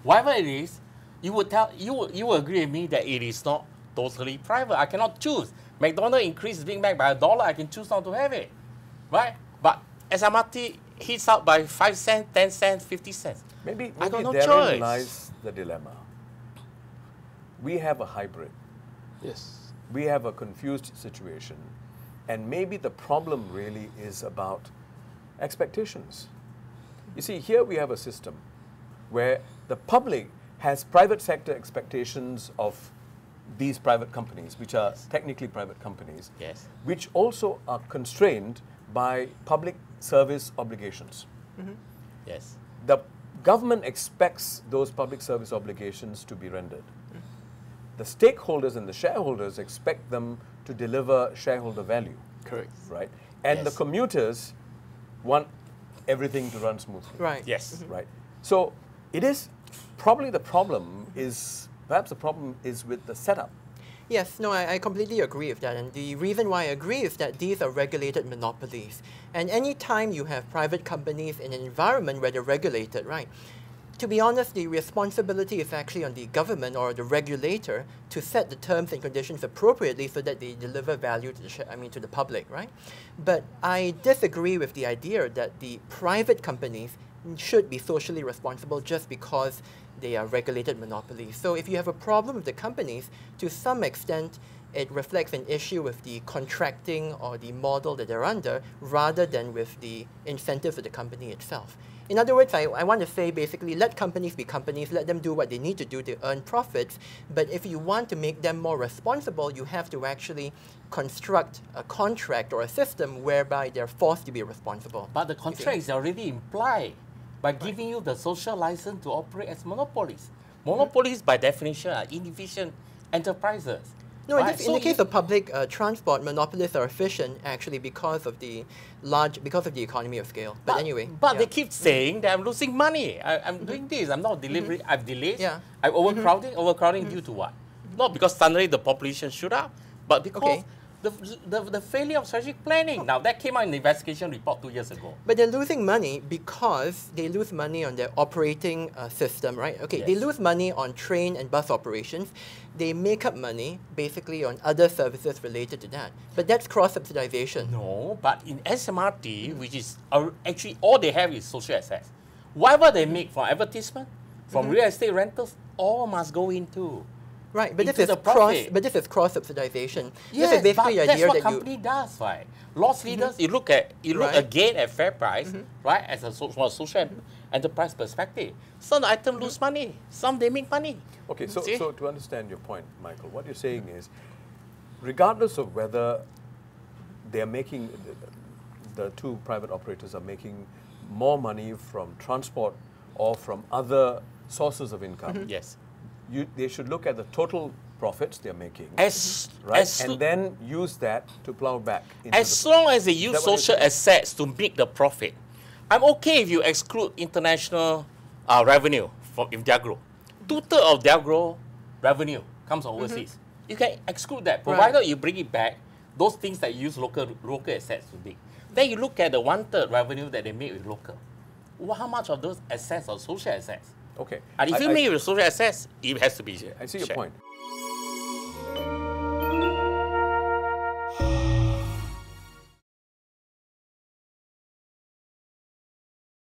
Whatever it is, you will agree with me that it is not totally private. I cannot choose. McDonald's increased Big Mac by $1, I can choose not to have it, right? But SMRT hits out by 5 cents, 10 cents, 50 cents. Maybe no therein choice. lies the dilemma. We have a hybrid. Yes. We have a confused situation. And maybe the problem really is about expectations. You see, here we have a system where the public has private sector expectations of these private companies, which are technically private companies, Yes. which also are constrained by public service obligations. Yes. The government expects those public service obligations to be rendered. The stakeholders and the shareholders expect them to deliver shareholder value. Correct. Right? And the Yes. commuters want everything to run smoothly. Right. Yes. Right? So it is probably the problem is, perhaps the problem is with the setup. Yes, no, I completely agree with that. And the reason why I agree is that these are regulated monopolies. And any time you have private companies in an environment where they're regulated, right, to be honest, the responsibility is actually on the government or the regulator to set the terms and conditions appropriately so that they deliver value to the, to the public, right? But I disagree with the idea that the private companies should be socially responsible just because they are regulated monopolies. So if you have a problem with the companies, to some extent, it reflects an issue with the contracting or the model that they're under rather than with the incentives of the company itself. In other words, I want to say basically let companies be companies, let them do what they need to do to earn profits, but if you want to make them more responsible, you have to actually construct a contract or a system whereby they're forced to be responsible. But the contract is already implied by giving you the social license to operate as monopolies. Monopolies, by definition, are inefficient enterprises. No, right? in the case of public transport, monopolists are efficient actually because of the economy of scale. But anyway. But they keep saying that I'm losing money. I'm doing this. I'm not delivering. I've delayed. Yeah. I'm overcrowding. Overcrowding due to what? Not because suddenly the population shoot up, but because the failure of strategic planning. Now, that came out in the investigation report 2 years ago. But they're losing money because they lose money on their operating system, right? Okay, they lose money on train and bus operations. They make up money basically on other services related to that. But that's cross-subsidization. No, but in SMRT, which is actually all they have is social assets. Whatever they make from advertisement, from real estate rentals, all must go into. Right, but this is cross-subsidization. Yes, this is basically but the idea that's what that company does, right? Loss leaders, you look again at fair price, right? As from a social enterprise perspective. Some items lose money, some they make money. Okay, so to understand your point, Michael, what you're saying is, regardless of whether they're making, the two private operators are making more money from transport or from other sources of income, Yes. They should look at the total profits they're making, and then use that to plow back. As long as they use social assets to make the profit, I'm okay if you exclude international revenue from if their growth. 2/3 of their growth revenue comes from overseas. You can exclude that, provided you bring it back, those things that you use local assets to make. Then you look at the 1/3 revenue that they make with local. Well, how much of those assets are social assets? Okay. And if you make with social assets, it has to be shared. I see your point.